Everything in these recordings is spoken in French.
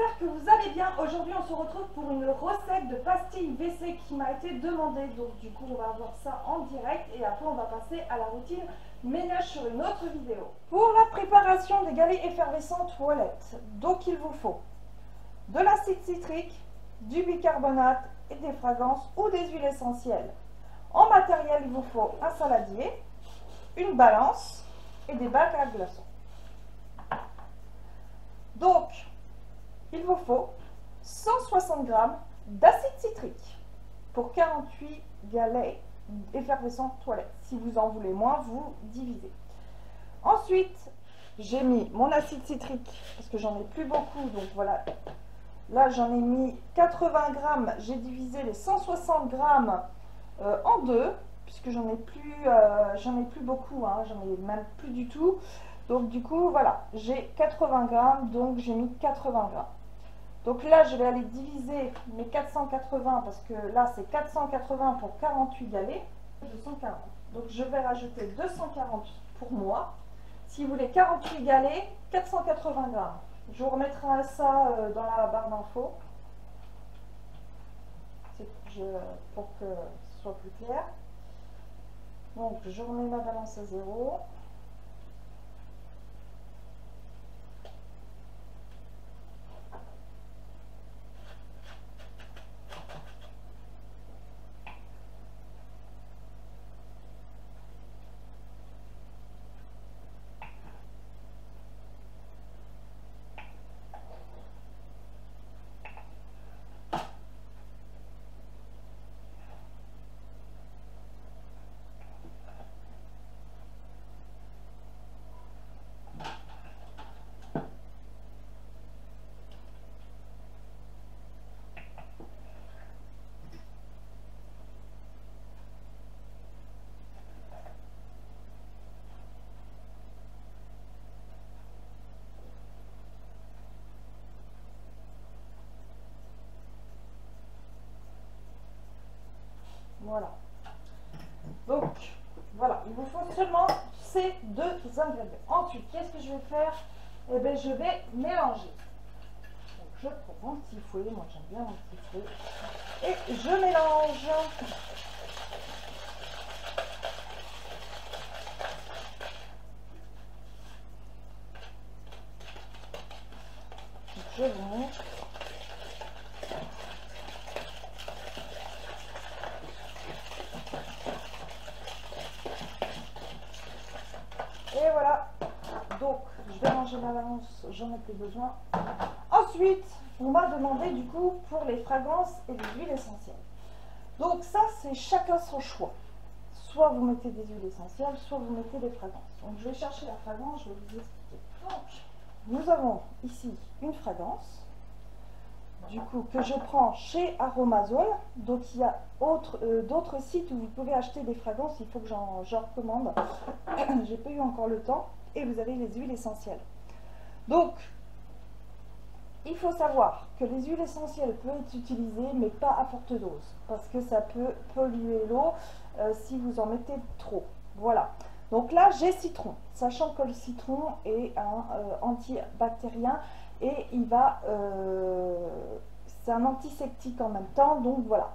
j'espère que vous allez bien. Aujourd'hui on se retrouve pour une recette de pastilles WC qui m'a été demandée. Donc du coup on va voir ça en direct et après on va passer à la routine ménage sur une autre vidéo. Pour la préparation des galets effervescents toilettes, donc il vous faut de l'acide citrique, du bicarbonate et des fragrances ou des huiles essentielles. En matériel il vous faut un saladier, une balance et des bacs à glaçons. Donc, il vous faut 160 g d'acide citrique pour 48 galets effervescents toilettes. Si vous en voulez moins, vous divisez. Ensuite, j'ai mis mon acide citrique parce que j'en ai plus beaucoup. Donc voilà, là j'en ai mis 80 g. J'ai divisé les 160 g en deux puisque j'en ai plus beaucoup. Hein, j'en ai même plus du tout. Donc du coup, voilà, j'ai 80 g, donc j'ai mis 80 g. Donc là, je vais aller diviser mes 480, parce que là, c'est 480 pour 48 galets, 240. Donc je vais rajouter 240 pour moi. Si vous voulez 48 galets, 480 g. Je vous remettrai ça dans la barre d'infos, pour que ce soit plus clair. Donc je remets ma balance à 0. Voilà. Donc, voilà, il vous faut seulement ces deux ingrédients. Ensuite, qu'est-ce que je vais faire? Eh bien, je vais mélanger. Donc, je prends mon petit fouet. Moi, j'aime bien mon petit fouet. Et je mélange. Donc, je vous montre. Et voilà, donc je vais ranger ma balance, j'en ai plus besoin. Ensuite, on m'a demandé du coup pour les fragrances et les huiles essentielles. Donc ça, c'est chacun son choix. Soit vous mettez des huiles essentielles, soit vous mettez des fragrances. Donc je vais chercher la fragrance, je vais vous expliquer. Donc, nous avons ici une fragrance, du coup, que je prends chez Aromazone. Donc il y a d'autres sites où vous pouvez acheter des fragrances, il faut que j'en recommande. J'ai pas eu encore le temps. Et vous avez les huiles essentielles. Donc, il faut savoir que les huiles essentielles peuvent être utilisées, mais pas à forte dose, parce que ça peut polluer l'eau si vous en mettez trop. Voilà. Donc là, j'ai citron, sachant que le citron est un antibactérien et il va, c'est un antiseptique en même temps, donc voilà.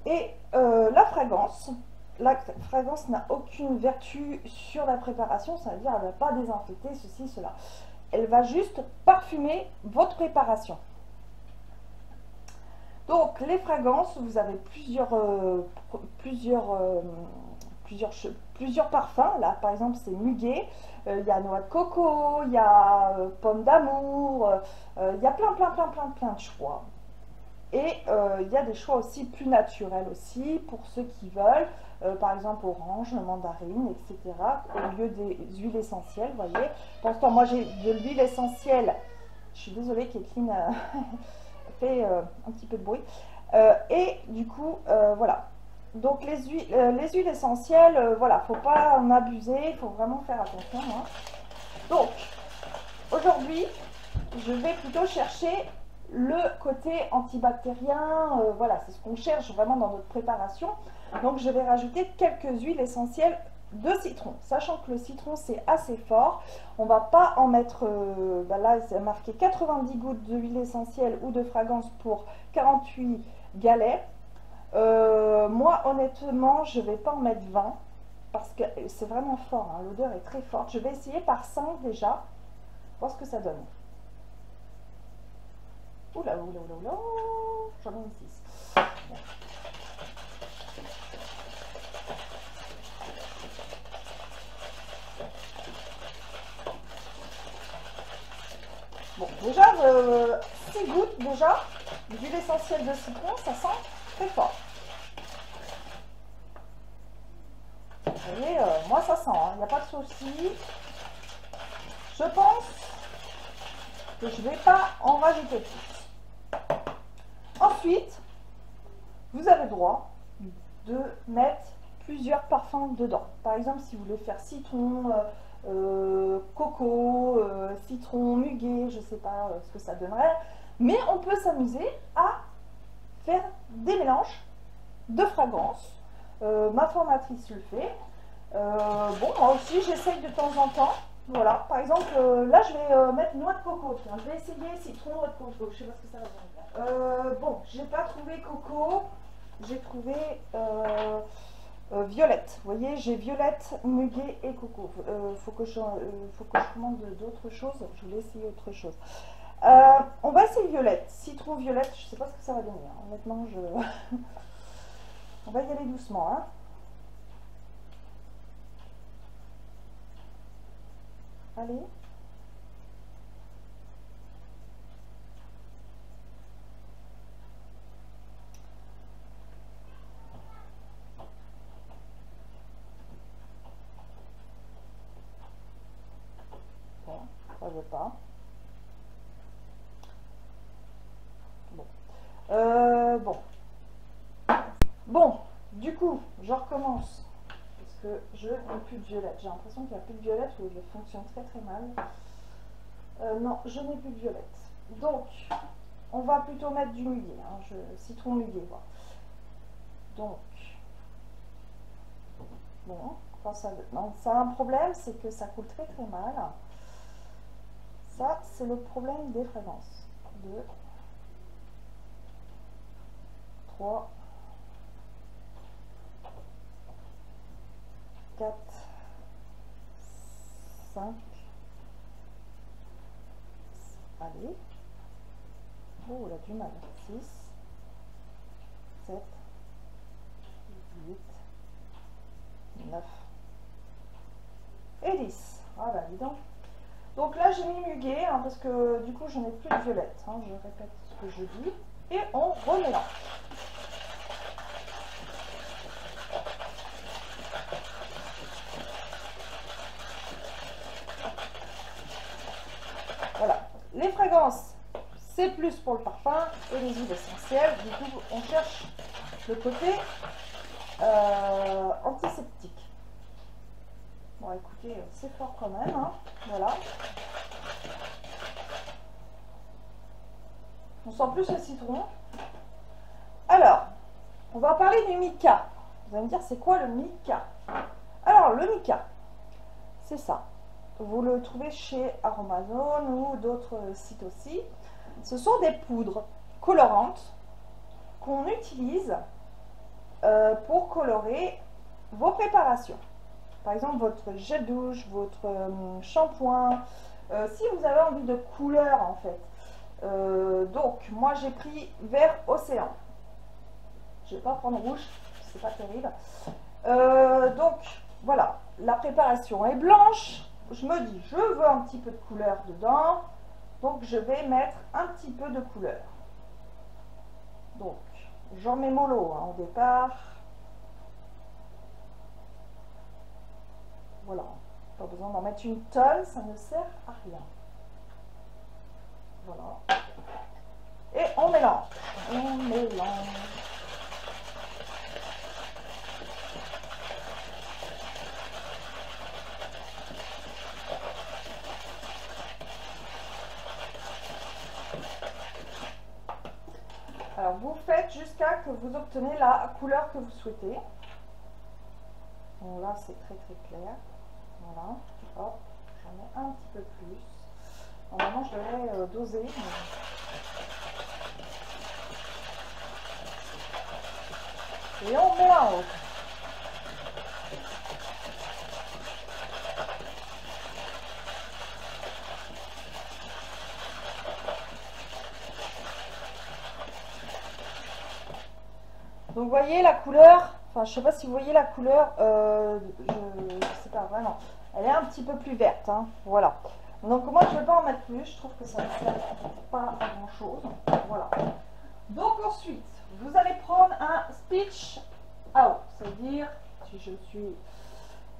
Et la fragrance n'a aucune vertu sur la préparation, ça veut dire elle ne va pas désinfecter ceci, cela. Elle va juste parfumer votre préparation. Donc les fragrances, vous avez plusieurs parfums. Là par exemple c'est muguet, il y a noix de coco, il y a pomme d'amour, il y a plein de choix. Et il y a des choix aussi plus naturels aussi pour ceux qui veulent, par exemple orange, mandarine, etc. au lieu des huiles essentielles, vous voyez. Pour l'instant, moi j'ai de l'huile essentielle. Je suis désolée, Kathleen fait un petit peu de bruit. Et du coup, voilà. Donc les huiles essentielles, voilà, faut pas en abuser, il faut vraiment faire attention. Hein. Donc, aujourd'hui, je vais plutôt chercher le côté antibactérien, voilà, c'est ce qu'on cherche vraiment dans notre préparation. Donc je vais rajouter quelques huiles essentielles de citron, sachant que le citron c'est assez fort. On va pas en mettre, là c'est marqué 90 gouttes d'huile essentielle ou de fragrance pour 48 galets. Moi honnêtement je vais pas en mettre 20 parce que c'est vraiment fort, hein, l'odeur est très forte. Je vais essayer par 5 déjà, voir ce que ça donne. Oula, oula, oula, oula, j'en ai mis 6. Bon, déjà, 6 gouttes déjà d'huile essentielle de citron, ça sent très fort. Vous voyez, moi ça sent, il n'y a pas de souci. Je pense que je ne vais pas en rajouter plus. Ensuite, vous avez le droit de mettre plusieurs parfums dedans. Par exemple, si vous voulez faire citron, coco, citron, muguet, je ne sais pas ce que ça donnerait. Mais on peut s'amuser à faire des mélanges de fragrances. Ma formatrice le fait. Bon, moi aussi, j'essaye de temps en temps. Voilà, par exemple, là, je vais mettre noix de coco. Tiens, je vais essayer citron, noix de coco. Je sais pas ce que ça va donner. Bon, j'ai pas trouvé coco. J'ai trouvé violette. Vous voyez, j'ai violette, muguet et coco. Faut que je commande d'autres choses. Je voulais essayer autre chose. On va essayer violette. Citron, violette, je sais pas ce que ça va donner. Hein. Honnêtement, on va y aller doucement. Hein. Allez. Bon, ça veut pas. Bon. Bon, du coup, je recommence. Parce que je n'ai plus de violette. J'ai l'impression qu'il n'y a plus de violette ou je fonctionne très très mal. Non, je n'ai plus de violette. Donc, on va plutôt mettre du muguet. Hein, citron muguet. Voilà. Donc, bon, quand ça a un problème, c'est que ça coule très très mal. Ça, c'est le problème des fragrances. 2, 3, 4, 5. Allez. Oh, elle a du mal. 6, 7, 8, 9 et 10. Ah bah dis donc. Donc là j'ai mis muguet hein, parce que du coup je n'ai plus de violette. Hein, je répète ce que je dis. Et on remélange. Voilà. Les fragrances, c'est plus pour le parfum et les huiles essentielles. Du coup, on cherche le côté antiseptique. Bon, écoutez, c'est fort quand même. Hein. Voilà. On sent plus le citron. Alors, on va parler du mica. Vous allez me dire, c'est quoi le mica? Alors, le mica, c'est ça. Vous le trouvez chez Aromazone ou d'autres sites aussi. Ce sont des poudres colorantes qu'on utilise pour colorer vos préparations. Par exemple, votre gel douche, votre shampoing. Si vous avez envie de couleur, en fait. Donc, moi, j'ai pris vert océan. Je ne vais pas prendre rouge, c'est pas terrible. Donc, voilà. La préparation est blanche. Je me dis, je veux un petit peu de couleur dedans. Donc, je vais mettre un petit peu de couleur. Donc, j'en mets mollo hein, au départ. Voilà. Pas besoin d'en mettre une tonne, ça ne sert à rien. Voilà. Et on mélange. On mélange. Alors, vous faites jusqu'à que vous obtenez la couleur que vous souhaitez. Bon, là, c'est très très clair. Voilà. Hop, j'en mets un petit peu plus. Normalement, je devrais doser. Et on mélange. Donc vous voyez la couleur, enfin je sais pas si vous voyez la couleur, je sais pas vraiment, elle est un petit peu plus verte, hein, voilà. Donc moi je ne vais pas en mettre plus, je trouve que ça ne sert pas à grand chose, voilà. Donc ensuite, vous allez prendre un Speech Out, c'est-à-dire, si je suis,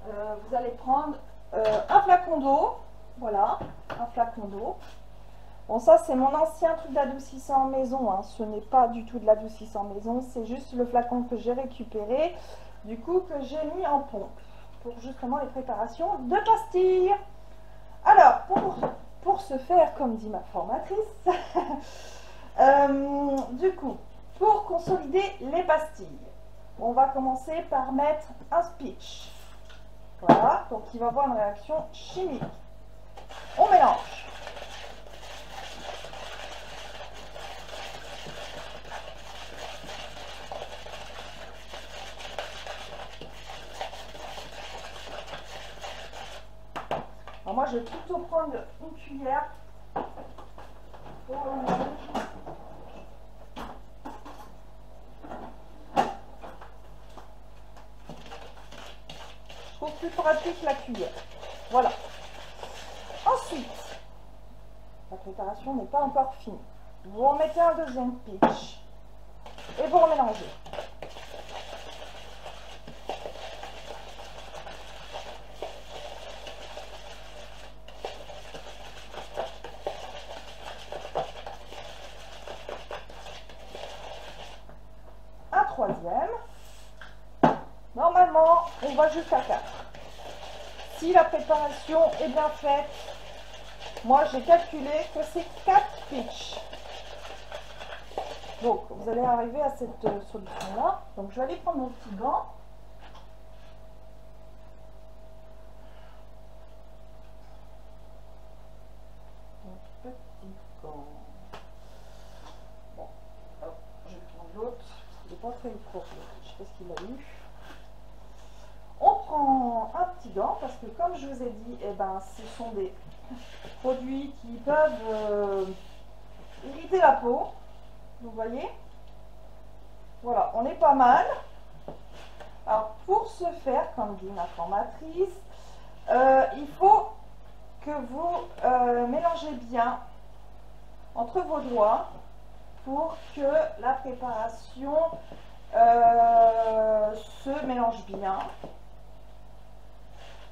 vous allez prendre un flacon d'eau, voilà, un flacon d'eau. Bon, ça, c'est mon ancien truc d'adoucissant maison, hein. Ce n'est pas du tout de l'adoucissant maison, c'est juste le flacon que j'ai récupéré, du coup, que j'ai mis en pompe, pour justement les préparations de pastilles. Alors, pour ce faire, comme dit ma formatrice, du coup, pour consolider les pastilles, on va commencer par mettre un speech. Voilà, donc il va y avoir une réaction chimique. On mélange. Alors moi, je vais plutôt prendre une cuillère pour le mélange. Je trouve plus pratique la cuillère. Voilà. Ensuite, la préparation n'est pas encore finie. Vous en mettez un deuxième pitch et vous remélangez. Un troisième. Normalement, on va jusqu'à 4. Si la préparation est bien faite, moi j'ai calculé que c'est 4 pitchs. Donc, vous allez arriver à cette solution-là. Donc, je vais aller prendre mon petit gant. Mon petit gant. Bon, alors, je vais prendre l'autre. Il n'est pas très court. Je ne sais pas ce qu'il a eu. On prend un petit gant parce que, comme je vous ai dit, eh ben, ce sont des produits qui peuvent irriter la peau. Vous voyez? Voilà, on est pas mal. Alors, pour ce faire, comme dit ma formatrice, il faut que vous mélangez bien entre vos doigts pour que la préparation se mélange bien.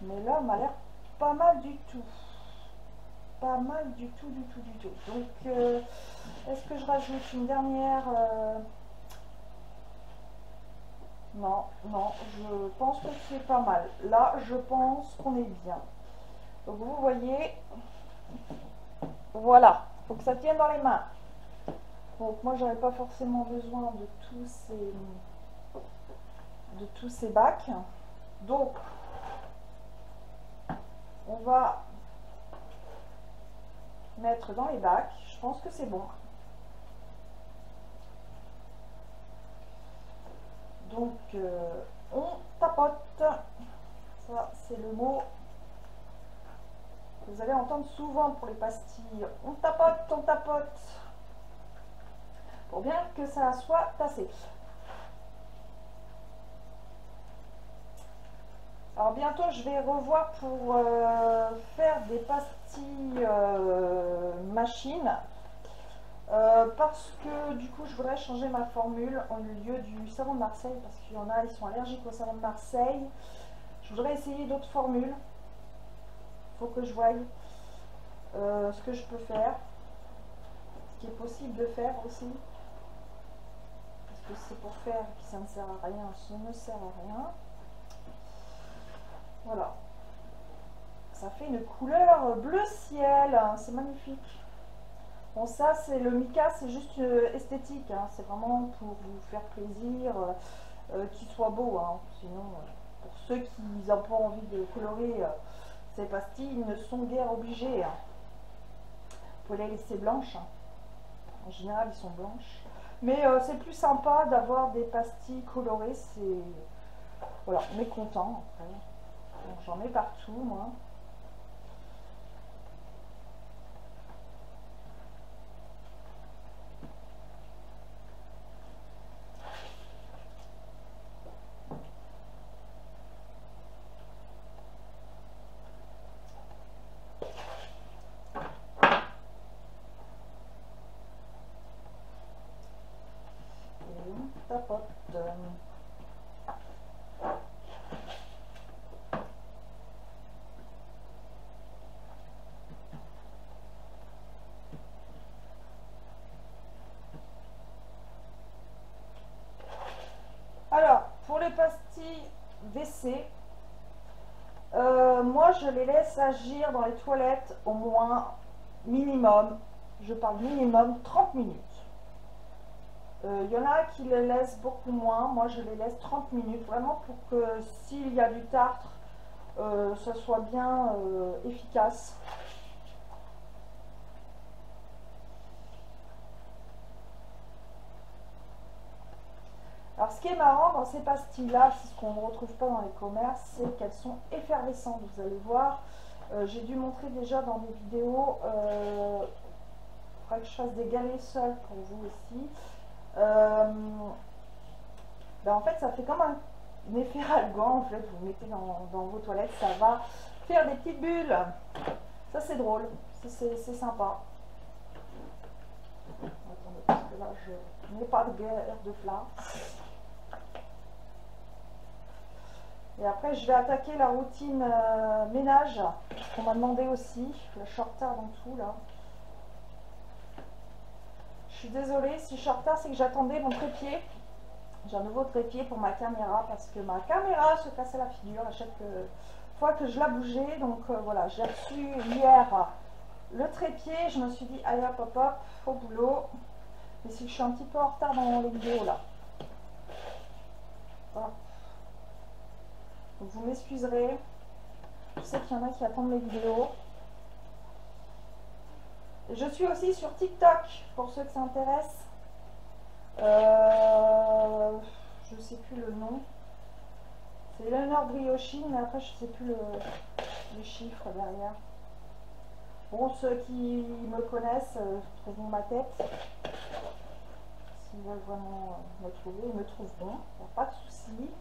Mais là, on m'a l'air pas mal du tout. Pas mal du tout, du tout, du tout. Donc, est-ce que je rajoute une dernière Non, non, je pense que c'est pas mal. Là, je pense qu'on est bien. Donc, vous voyez, voilà, il faut que ça tienne dans les mains. Donc, moi, j'avais pas forcément besoin de tous ces bacs. Donc, on va mettre dans les bacs. Je pense que c'est bon. Donc, on tapote. Ça, c'est le mot que vous allez entendre souvent pour les pastilles. On tapote, pour bien que ça soit tassé. Alors, bientôt, je vais revoir pour faire des pastilles machine. Parce que du coup je voudrais changer ma formule en lieu du savon de Marseille, parce qu'il y en a, ils sont allergiques au savon de Marseille. Je voudrais essayer d'autres formules. Il faut que je voie ce que je peux faire, ce qui est possible de faire aussi, parce que c'est pour faire que ça ne sert à rien, ça ne sert à rien. Voilà, ça fait une couleur bleu ciel, hein, c'est magnifique. Bon, ça, c'est le mica, c'est juste esthétique, hein. C'est vraiment pour vous faire plaisir, qu'il soit beau, hein. Sinon, Pour ceux qui n'ont pas envie de colorer ces pastilles, ils ne sont guère obligés. Hein. Vous pouvez les laisser blanches. Hein. En général, ils sont blanches. Mais c'est plus sympa d'avoir des pastilles colorées. C'est voilà, mécontent après. J'en mets partout, moi. Tapote. Alors, pour les pastilles WC, moi je les laisse agir dans les toilettes au moins minimum, je parle minimum 30 minutes. Il y en a qui les laissent beaucoup moins, moi je les laisse 30 minutes, vraiment pour que s'il y a du tartre, ça soit bien efficace. Alors ce qui est marrant dans ces pastilles-là, c'est ce qu'on ne retrouve pas dans les commerces, c'est qu'elles sont effervescentes, vous allez voir. J'ai dû montrer déjà dans des vidéos, il faudra que je fasse des galets seuls pour vous aussi. Ben en fait ça fait comme un effet ralgan, en fait vous le mettez dans vos toilettes, ça va faire des petites bulles. Ça c'est drôle, c'est sympa. Attendez, parce que là je n'ai pas de guerre de plat. Et après je vais attaquer la routine ménage, qu'on m'a demandé aussi. Je suis en retard dans tout là. Je suis désolée, si je suis en retard, c'est que j'attendais mon trépied. J'ai un nouveau trépied pour ma caméra parce que ma caméra se cassait la figure à chaque fois que je la bougeais. Donc voilà, j'ai reçu hier le trépied. Je me suis dit, allez hop hop hop, au boulot. Mais si je suis un petit peu en retard dans les vidéos là. Voilà. Donc vous m'excuserez. Je sais qu'il y en a qui attendent les vidéos. Je suis aussi sur TikTok pour ceux que ça intéresse. Je sais plus le nom. C'est Léonore Briochine, mais après je sais plus les chiffres derrière. Bon, ceux qui me connaissent trouveront ma tête. S'ils veulent vraiment me trouver, ils me trouveront. Il n'y a pas de souci.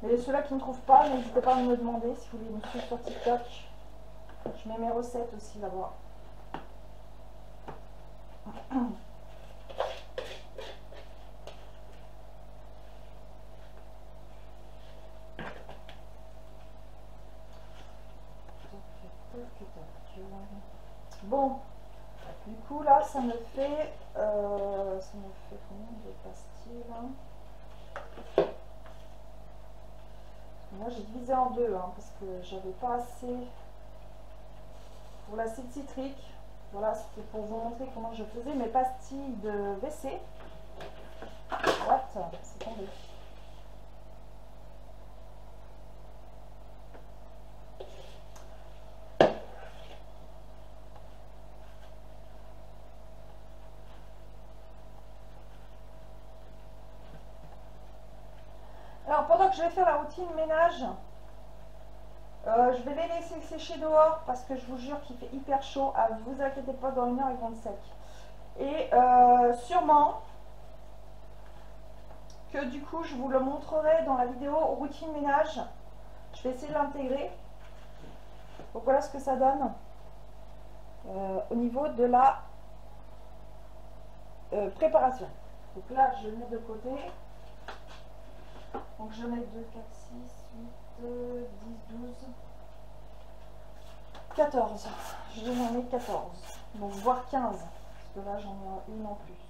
Mais ceux-là qui ne trouvent pas, n'hésitez pas à me demander si vous voulez me suivre sur TikTok. Je mets mes recettes aussi là-bas. Bon, du coup là ça me fait combien de pastilles là? Moi j'ai divisé en deux hein, parce que j'avais pas assez pour l'acide citrique. Voilà, c'était pour vous montrer comment je faisais mes pastilles de WC. What? C'est tombé. Alors pendant que je vais faire la routine ménage, je vais les laisser sécher dehors parce que je vous jure qu'il fait hyper chaud. Ah, vous inquiétez pas, dans 1 heure ils vont être secs. Et sûrement que du coup je vous le montrerai dans la vidéo routine ménage. Je vais essayer de l'intégrer. Donc voilà ce que ça donne au niveau de la préparation. Donc là je le mets de côté. Donc je mets 2, 4, 6, 8, 10, 12, 14. Je vais en mettre 14. Donc voire 15. Parce que là j'en ai une en plus.